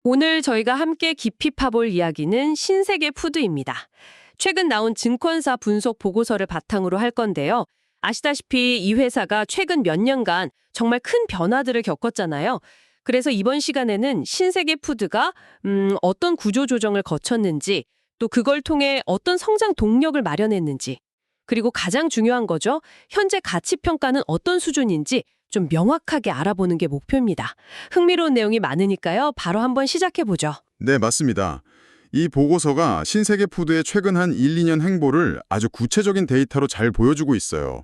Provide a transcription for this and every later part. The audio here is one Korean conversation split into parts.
오늘 저희가 함께 깊이 파볼 이야기는 신세계 푸드입니다. 최근 나온 증권사 분석 보고서를 바탕으로 할 건데요. 아시다시피 이 회사가 최근 몇 년간 정말 큰 변화들을 겪었잖아요. 그래서 이번 시간에는 신세계 푸드가 어떤 구조 조정을 거쳤는지, 또 그걸 통해 어떤 성장 동력을 마련했는지, 그리고 가장 중요한 거죠. 현재 가치 평가는 어떤 수준인지 좀 명확하게 알아보는 게 목표입니다. 흥미로운 내용이 많으니까요. 바로 한번 시작해보죠. 네, 맞습니다. 이 보고서가 신세계 푸드의 최근 한 1, 2년 행보를 아주 구체적인 데이터로 잘 보여주고 있어요.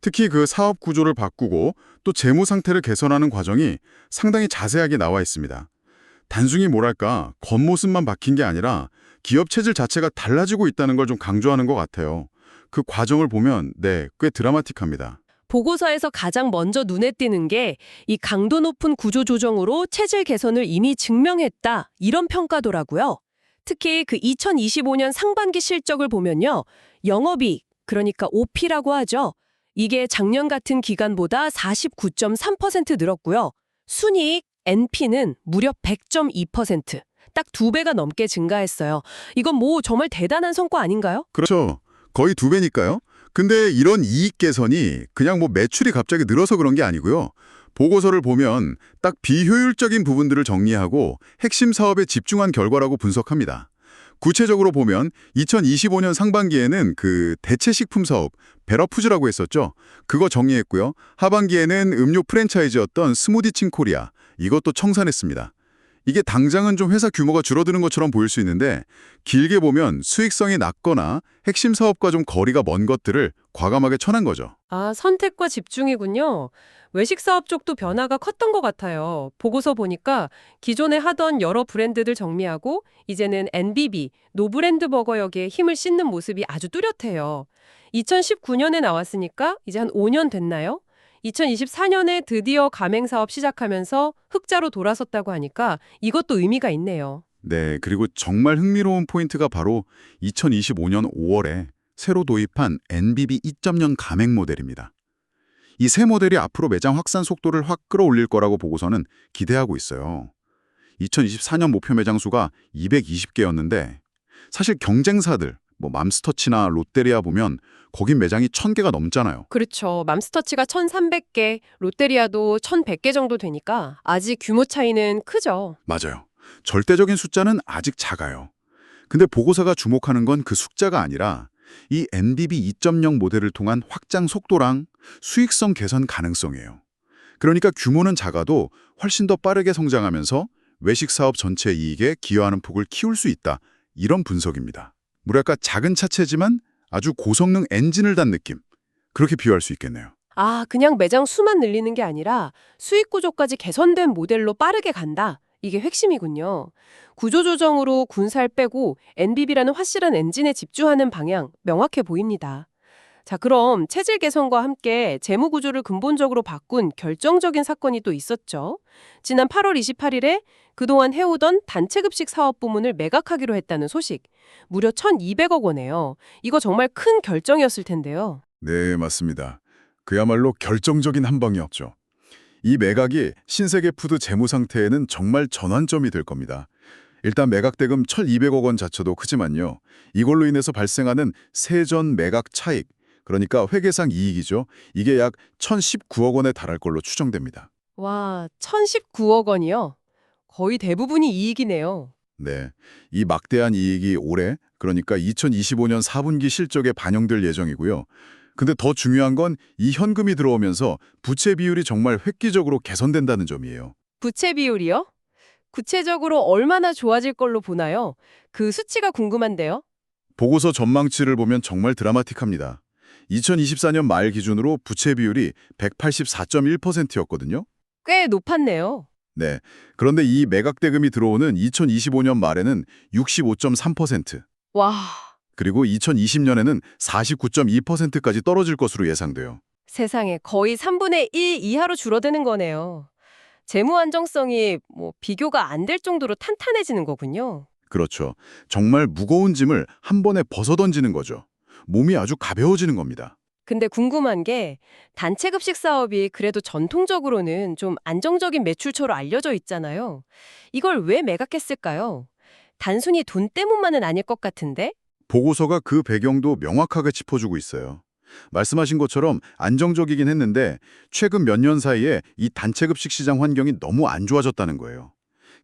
특히 그 사업 구조를 바꾸고 또 재무 상태를 개선하는 과정이 상당히 자세하게 나와 있습니다. 단순히 뭐랄까 겉모습만 바뀐 게 아니라 기업 체질 자체가 달라지고 있다는 걸 좀 강조하는 것 같아요. 그 과정을 보면 꽤 드라마틱합니다. 보고서에서 가장 먼저 눈에 띄는 게 이 강도 높은 구조 조정으로 체질 개선을 이미 증명했다. 이런 평가더라고요. 특히 그 2025년 상반기 실적을 보면요. 영업이익, 그러니까 OP라고 하죠. 이게 작년 같은 기간보다 49.3% 늘었고요. 순이익, NP는 무려 100.2%. 딱 2배가 넘게 증가했어요. 이건 뭐 정말 대단한 성과 아닌가요? 그렇죠. 거의 2배니까요. 근데 이런 이익 개선이 그냥 뭐 매출이 갑자기 늘어서 그런 게 아니고요. 보고서를 보면 딱 비효율적인 부분들을 정리하고 핵심 사업에 집중한 결과라고 분석합니다. 구체적으로 보면 2025년 상반기에는 그 대체식품 사업, 베러푸즈라고 했었죠. 그거 정리했고요. 하반기에는 음료 프랜차이즈였던 스무디칭 코리아, 이것도 청산했습니다. 이게 당장은 좀 회사 규모가 줄어드는 것처럼 보일 수 있는데 길게 보면 수익성이 낮거나 핵심 사업과 좀 거리가 먼 것들을 과감하게 쳐낸 거죠. 아, 선택과 집중이군요. 외식 사업 쪽도 변화가 컸던 것 같아요. 보고서 보니까 기존에 하던 여러 브랜드들 정리하고 이제는 NBB, 노브랜드 버거역에 힘을 싣는 모습이 아주 뚜렷해요. 2019년에 나왔으니까 이제 한 5년 됐나요? 2024년에 드디어 가맹 사업 시작하면서 흑자로 돌아섰다고 하니까 이것도 의미가 있네요. 네, 그리고 정말 흥미로운 포인트가 바로 2025년 5월에 새로 도입한 NBB 2.0 가맹 모델입니다. 이 새 모델이 앞으로 매장 확산 속도를 확 끌어올릴 거라고 보고서는 기대하고 있어요. 2024년 목표 매장 수가 220개였는데 사실 경쟁사들, 뭐 맘스터치나 롯데리아 보면 거긴 매장이 1000개가 넘잖아요. 그렇죠. 맘스터치가 1,300개, 롯데리아도 1,100개 정도 되니까 아직 규모 차이는 크죠. 맞아요. 절대적인 숫자는 아직 작아요. 근데 보고서가 주목하는 건 그 숫자가 아니라 이 NBB 2.0 모델을 통한 확장 속도랑 수익성 개선 가능성이에요. 그러니까 규모는 작아도 훨씬 더 빠르게 성장하면서 외식 사업 전체 이익에 기여하는 폭을 키울 수 있다. 이런 분석입니다. 뭐랄까 작은 차체지만 아주 고성능 엔진을 단 느낌. 그렇게 비유할 수 있겠네요. 아, 그냥 매장 수만 늘리는 게 아니라 수익 구조까지 개선된 모델로 빠르게 간다. 이게 핵심이군요. 구조조정으로 군살 빼고 NBB라는 확실한 엔진에 집중하는 방향 명확해 보입니다. 자, 그럼 체질 개선과 함께 재무 구조를 근본적으로 바꾼 결정적인 사건이 또 있었죠. 지난 8월 28일에 그동안 해오던 단체급식 사업 부문을 매각하기로 했다는 소식. 무려 1,200억 원이에요. 이거 정말 큰 결정이었을 텐데요. 네, 맞습니다. 그야말로 결정적인 한 방이었죠. 이 매각이 신세계 푸드 재무 상태에는 정말 전환점이 될 겁니다. 일단 매각 대금 1,200억 원 자체도 크지만요. 이걸로 인해서 발생하는 세전 매각 차익, 그러니까 회계상 이익이죠. 이게 약 1,019억 원에 달할 걸로 추정됩니다. 와, 1,019억 원이요? 거의 대부분이 이익이네요. 네, 이 막대한 이익이 올해, 그러니까 2025년 4분기 실적에 반영될 예정이고요. 근데 더 중요한 건 이 현금이 들어오면서 부채 비율이 정말 획기적으로 개선된다는 점이에요. 부채 비율이요? 구체적으로 얼마나 좋아질 걸로 보나요? 그 수치가 궁금한데요. 보고서 전망치를 보면 정말 드라마틱합니다. 2024년 말 기준으로 부채 비율이 184.1%였거든요. 꽤 높았네요. 네. 그런데 이 매각 대금이 들어오는 2025년 말에는 65.3%, 와, 그리고 2020년에는 49.2%까지 떨어질 것으로 예상돼요. 세상에 거의 3분의 1 이하로 줄어드는 거네요. 재무 안정성이 비교가 안 될 정도로 탄탄해지는 거군요. 그렇죠. 정말 무거운 짐을 한 번에 벗어던지는 거죠. 몸이 아주 가벼워지는 겁니다. 근데 궁금한 게 단체 급식 사업이 그래도 전통적으로는 좀 안정적인 매출처로 알려져 있잖아요. 이걸 왜 매각했을까요? 단순히 돈 때문만은 아닐 것 같은데? 보고서가 그 배경도 명확하게 짚어주고 있어요. 말씀하신 것처럼 안정적이긴 했는데 최근 몇 년 사이에 이 단체급식 시장 환경이 너무 안 좋아졌다는 거예요.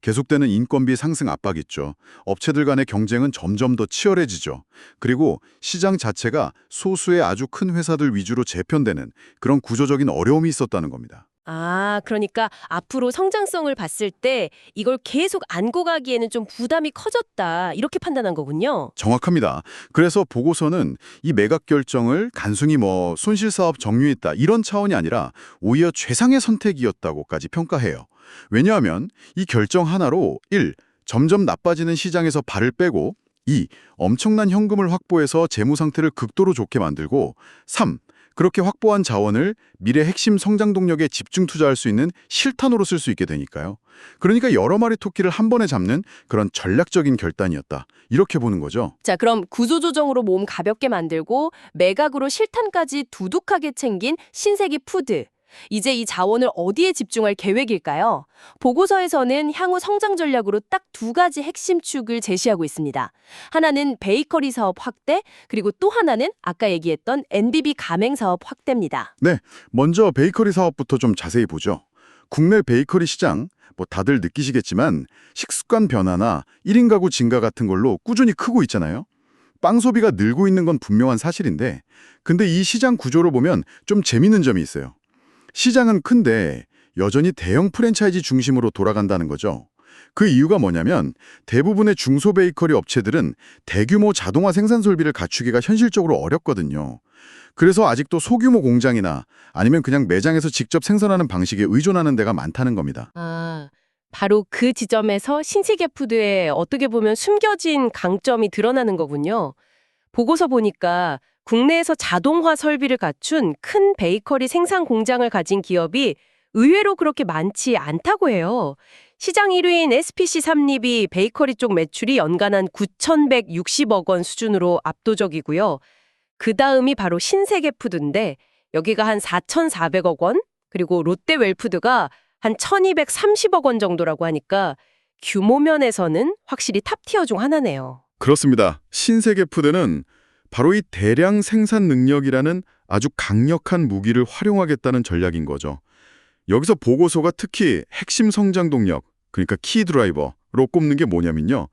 계속되는 인건비 상승 압박 있죠. 업체들 간의 경쟁은 점점 더 치열해지죠. 그리고 시장 자체가 소수의 아주 큰 회사들 위주로 재편되는 그런 구조적인 어려움이 있었다는 겁니다. 아, 그러니까 앞으로 성장성을 봤을 때 이걸 계속 안고 가기에는 좀 부담이 커졌다. 이렇게 판단한 거군요. 정확합니다. 그래서 보고서는 이 매각 결정을 단순히 손실사업 정리했다 이런 차원이 아니라 오히려 최상의 선택이었다고까지 평가해요. 왜냐하면 이 결정 하나로 1. 점점 나빠지는 시장에서 발을 빼고 2. 엄청난 현금을 확보해서 재무 상태를 극도로 좋게 만들고 3. 그렇게 확보한 자원을 미래 핵심 성장 동력에 집중 투자할 수 있는 실탄으로 쓸 수 있게 되니까요. 그러니까 여러 마리 토끼를 한 번에 잡는 그런 전략적인 결단이었다. 이렇게 보는 거죠. 자, 그럼 구조조정으로 몸 가볍게 만들고 매각으로 실탄까지 두둑하게 챙긴 신세계 푸드. 이제 이 자원을 어디에 집중할 계획일까요? 보고서에서는 향후 성장 전략으로 딱 두 가지 핵심 축을 제시하고 있습니다. 하나는 베이커리 사업 확대, 그리고 또 하나는 아까 얘기했던 NBB 가맹 사업 확대입니다. 네, 먼저 베이커리 사업부터 좀 자세히 보죠. 국내 베이커리 시장, 다들 느끼시겠지만 식습관 변화나 1인 가구 증가 같은 걸로 꾸준히 크고 있잖아요. 빵 소비가 늘고 있는 건 분명한 사실인데 근데 이 시장 구조를 보면 좀 재밌는 점이 있어요. 시장은 큰데 여전히 대형 프랜차이즈 중심으로 돌아간다는 거죠. 그 이유가 뭐냐면 대부분의 중소 베이커리 업체들은 대규모 자동화 생산 설비를 갖추기가 현실적으로 어렵거든요. 그래서 아직도 소규모 공장이나 아니면 그냥 매장에서 직접 생산하는 방식에 의존하는 데가 많다는 겁니다. 아, 바로 그 지점에서 신세계 푸드의 어떻게 보면 숨겨진 강점이 드러나는 거군요. 보고서 보니까 국내에서 자동화 설비를 갖춘 큰 베이커리 생산 공장을 가진 기업이 의외로 그렇게 많지 않다고 해요. 시장 1위인 SPC 삼립이 베이커리 쪽 매출이 연간 한 9,160억 원 수준으로 압도적이고요. 그 다음이 바로 신세계푸드인데 여기가 한 4,400억 원, 그리고 롯데웰푸드가 한 1,230억 원 정도라고 하니까 규모 면에서는 확실히 탑티어 중 하나네요. 그렇습니다. 신세계 푸드는 바로 이 대량 생산 능력이라는 아주 강력한 무기를 활용하겠다는 전략인 거죠. 여기서 보고서가 특히 핵심 성장 동력, 그러니까 키 드라이버로 꼽는 게 뭐냐면요.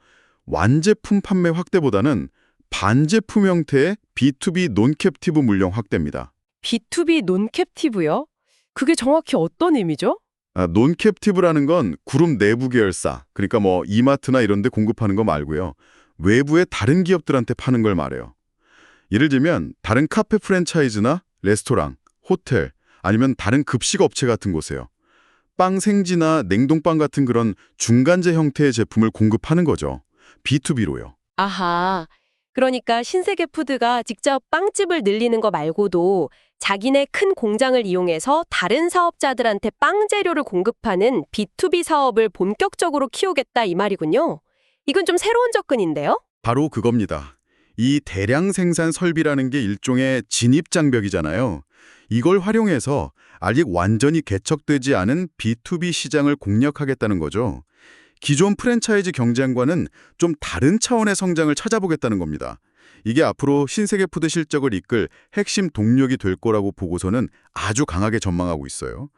완제품 판매 확대보다는 반제품 형태의 B2B 논캡티브 물량 확대입니다. B2B 논캡티브요? 그게 정확히 어떤 의미죠? 논캡티브라는 건 그룹 내부 계열사, 그러니까 이마트나 이런 데 공급하는 거 말고요. 외부의 다른 기업들한테 파는 걸 말해요. 예를 들면 다른 카페 프랜차이즈나 레스토랑, 호텔, 아니면 다른 급식 업체 같은 곳에요. 빵 생지나 냉동빵 같은 그런 중간재 형태의 제품을 공급하는 거죠. B2B로요. 아하, 그러니까 신세계 푸드가 직접 빵집을 늘리는 거 말고도 자기네 큰 공장을 이용해서 다른 사업자들한테 빵 재료를 공급하는 B2B 사업을 본격적으로 키우겠다 이 말이군요. 이건 좀 새로운 접근인데요? 바로 그겁니다. 이 대량 생산 설비라는 게 일종의 진입장벽이잖아요. 이걸 활용해서 아직 완전히 개척되지 않은 B2B 시장을 공략하겠다는 거죠. 기존 프랜차이즈 경쟁과는 좀 다른 차원의 성장을 찾아보겠다는 겁니다. 이게 앞으로 신세계 푸드 실적을 이끌 핵심 동력이 될 거라고 보고서는 아주 강하게 전망하고 있어요.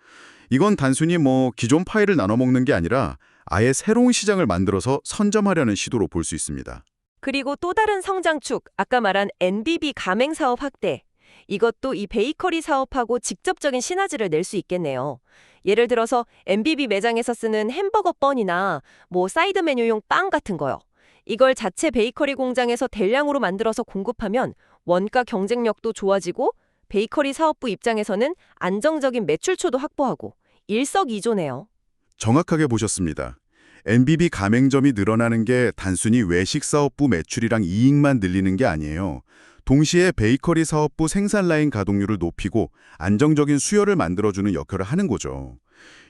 이건 단순히 기존 파일을 나눠 먹는 게 아니라 아예 새로운 시장을 만들어서 선점하려는 시도로 볼 수 있습니다. 그리고 또 다른 성장축, 아까 말한 NBB 가맹 사업 확대. 이것도 이 베이커리 사업하고 직접적인 시너지를 낼 수 있겠네요. 예를 들어서 NBB 매장에서 쓰는 햄버거 번이나 사이드 메뉴용 빵 같은 거요. 이걸 자체 베이커리 공장에서 대량으로 만들어서 공급하면 원가 경쟁력도 좋아지고 베이커리 사업부 입장에서는 안정적인 매출초도 확보하고 일석이조네요. 정확하게 보셨습니다. NBB 가맹점이 늘어나는 게 단순히 외식 사업부 매출이랑 이익만 늘리는 게 아니에요. 동시에 베이커리 사업부 생산 라인 가동률을 높이고 안정적인 수요를 만들어주는 역할을 하는 거죠.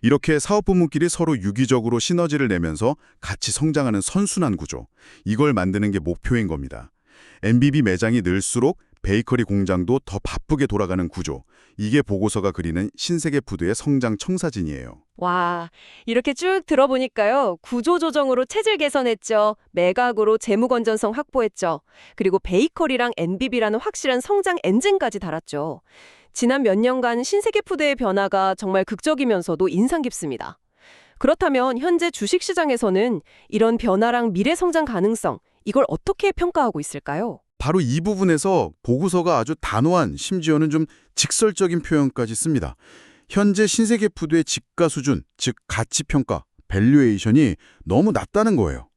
이렇게 사업 부문끼리 서로 유기적으로 시너지를 내면서 같이 성장하는 선순환 구조. 이걸 만드는 게 목표인 겁니다. NBB 매장이 늘수록 베이커리 공장도 더 바쁘게 돌아가는 구조. 이게 보고서가 그리는 신세계 푸드의 성장 청사진이에요. 와, 이렇게 쭉 들어보니까요. 구조조정으로 체질 개선했죠. 매각으로 재무 건전성 확보했죠. 그리고 베이커리랑 NBB라는 확실한 성장 엔진까지 달았죠. 지난 몇 년간 신세계 푸드의 변화가 정말 극적이면서도 인상 깊습니다. 그렇다면 현재 주식시장에서는 이런 변화랑 미래 성장 가능성, 이걸 어떻게 평가하고 있을까요? 바로 이 부분에서 보고서가 아주 단호한, 심지어는 좀 직설적인 표현까지 씁니다. 현재 신세계 푸드의 지가 수준, 즉 가치평가, 밸류에이션이 너무 낮다는 거예요.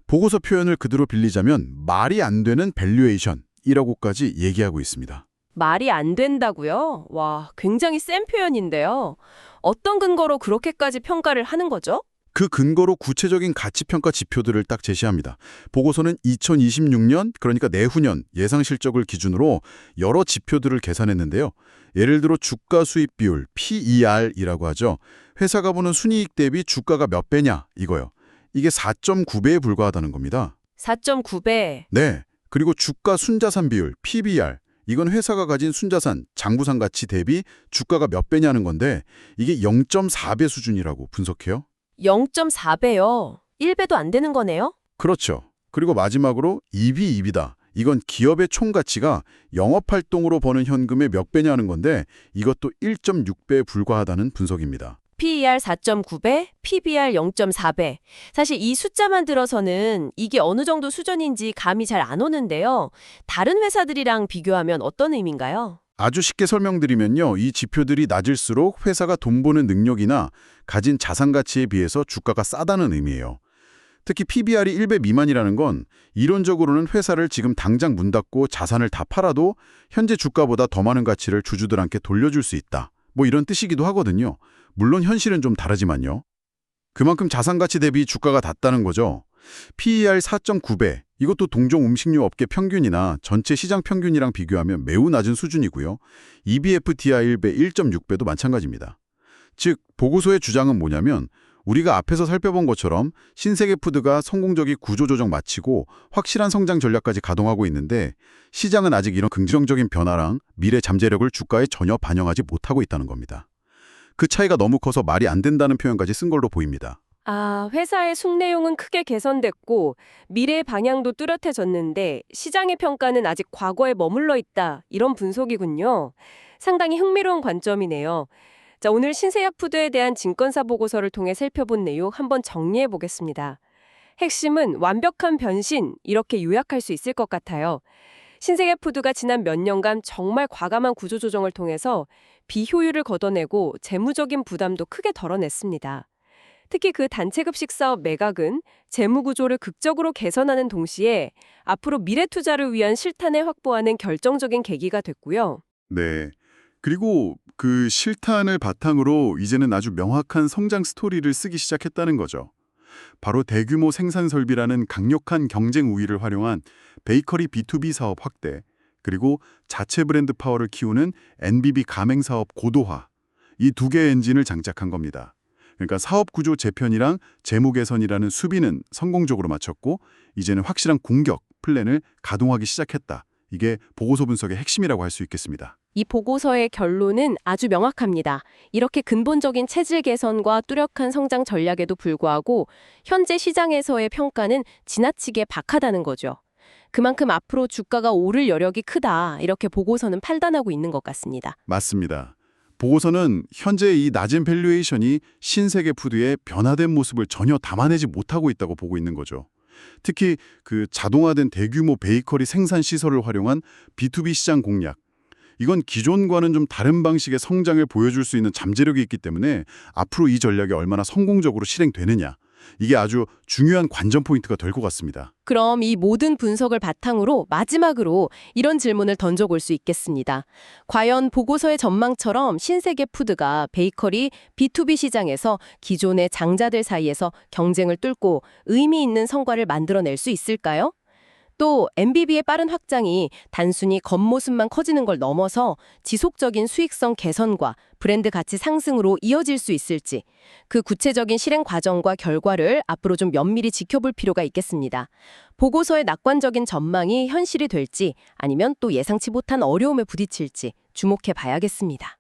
보고서 표현을 그대로 빌리자면 말이 안 되는 밸류에이션이라고까지 얘기하고 있습니다. 말이 안 된다고요? 와, 굉장히 센 표현인데요. 어떤 근거로 그렇게까지 평가를 하는 거죠? 그 근거로 구체적인 가치평가 지표들을 딱 제시합니다. 보고서는 2026년, 그러니까 내후년 예상 실적을 기준으로 여러 지표들을 계산했는데요. 예를 들어 주가 수입 비율, PER이라고 하죠. 회사가 보는 순이익 대비 주가가 몇 배냐 이거요. 이게 4.9배에 불과하다는 겁니다. 4.9배. 네. 그리고 주가 순자산 비율, PBR. 이건 회사가 가진 순자산, 장부상 가치 대비 주가가 몇 배냐는 건데 이게 0.4배 수준이라고 분석해요. 0.4배요. 1배도 안 되는 거네요? 그렇죠. 그리고 마지막으로 EB이다. 이건 기업의 총가치가 영업활동으로 버는 현금의 몇 배냐는 건데 이것도 1.6배에 불과하다는 분석입니다. PER 4.9배, PBR 0.4배. 사실 이 숫자만 들어서는 이게 어느 정도 수준인지 감이 잘 안 오는데요. 다른 회사들이랑 비교하면 어떤 의미인가요? 아주 쉽게 설명드리면요. 이 지표들이 낮을수록 회사가 돈 버는 능력이나 가진 자산 가치에 비해서 주가가 싸다는 의미예요. 특히 PBR이 1배 미만이라는 건 이론적으로는 회사를 지금 당장 문 닫고 자산을 다 팔아도 현재 주가보다 더 많은 가치를 주주들한테 돌려줄 수 있다. 뭐 이런 뜻이기도 하거든요. 물론 현실은 좀 다르지만요. 그만큼 자산 가치 대비 주가가 낮다는 거죠. PER 4.9배, 이것도 동종 음식료 업계 평균이나 전체 시장 평균이랑 비교하면 매우 낮은 수준이고요. EBFTR 1배, 1.6배도 마찬가지입니다. 즉, 보고서의 주장은 뭐냐면 우리가 앞에서 살펴본 것처럼 신세계 푸드가 성공적인 구조조정 마치고 확실한 성장 전략까지 가동하고 있는데 시장은 아직 이런 긍정적인 변화랑 미래 잠재력을 주가에 전혀 반영하지 못하고 있다는 겁니다. 그 차이가 너무 커서 말이 안 된다는 표현까지 쓴 걸로 보입니다. 아, 회사의 숙내용은 크게 개선됐고 미래 방향도 뚜렷해졌는데 시장의 평가는 아직 과거에 머물러 있다. 이런 분석이군요. 상당히 흥미로운 관점이네요. 자, 오늘 신세계푸드에 대한 증권사 보고서를 통해 살펴본 내용 한번 정리해 보겠습니다. 핵심은 완벽한 변신, 이렇게 요약할 수 있을 것 같아요. 신세계푸드가 지난 몇 년간 정말 과감한 구조조정을 통해서 비효율을 걷어내고 재무적인 부담도 크게 덜어냈습니다. 특히 그 단체급식 사업 매각은 재무구조를 극적으로 개선하는 동시에 앞으로 미래 투자를 위한 실탄을 확보하는 결정적인 계기가 됐고요. 네. 그리고 그 실탄을 바탕으로 이제는 아주 명확한 성장 스토리를 쓰기 시작했다는 거죠. 바로 대규모 생산 설비라는 강력한 경쟁 우위를 활용한 베이커리 B2B 사업 확대, 그리고 자체 브랜드 파워를 키우는 NBB 가맹 사업 고도화, 이 두 개의 엔진을 장착한 겁니다. 그러니까 사업 구조 재편이랑 재무 개선이라는 수비는 성공적으로 마쳤고 이제는 확실한 공격 플랜을 가동하기 시작했다. 이게 보고서 분석의 핵심이라고 할 수 있겠습니다. 이 보고서의 결론은 아주 명확합니다. 이렇게 근본적인 체질 개선과 뚜렷한 성장 전략에도 불구하고 현재 시장에서의 평가는 지나치게 박하다는 거죠. 그만큼 앞으로 주가가 오를 여력이 크다. 이렇게 보고서는 판단하고 있는 것 같습니다. 맞습니다. 보고서는 현재 이 낮은 밸류에이션이 신세계 푸드의 변화된 모습을 전혀 담아내지 못하고 있다고 보고 있는 거죠. 특히 그 자동화된 대규모 베이커리 생산 시설을 활용한 B2B 시장 공략. 이건 기존과는 좀 다른 방식의 성장을 보여줄 수 있는 잠재력이 있기 때문에 앞으로 이 전략이 얼마나 성공적으로 실행되느냐. 이게 아주 중요한 관전 포인트가 될 것 같습니다. 그럼 이 모든 분석을 바탕으로 마지막으로 이런 질문을 던져볼 수 있겠습니다. 과연 보고서의 전망처럼 신세계 푸드가 베이커리 B2B 시장에서 기존의 장자들 사이에서 경쟁을 뚫고 의미 있는 성과를 만들어낼 수 있을까요? 또 MBB의 빠른 확장이 단순히 겉모습만 커지는 걸 넘어서 지속적인 수익성 개선과 브랜드 가치 상승으로 이어질 수 있을지 그 구체적인 실행 과정과 결과를 앞으로 좀 면밀히 지켜볼 필요가 있겠습니다. 보고서의 낙관적인 전망이 현실이 될지 아니면 또 예상치 못한 어려움에 부딪힐지 주목해 봐야겠습니다.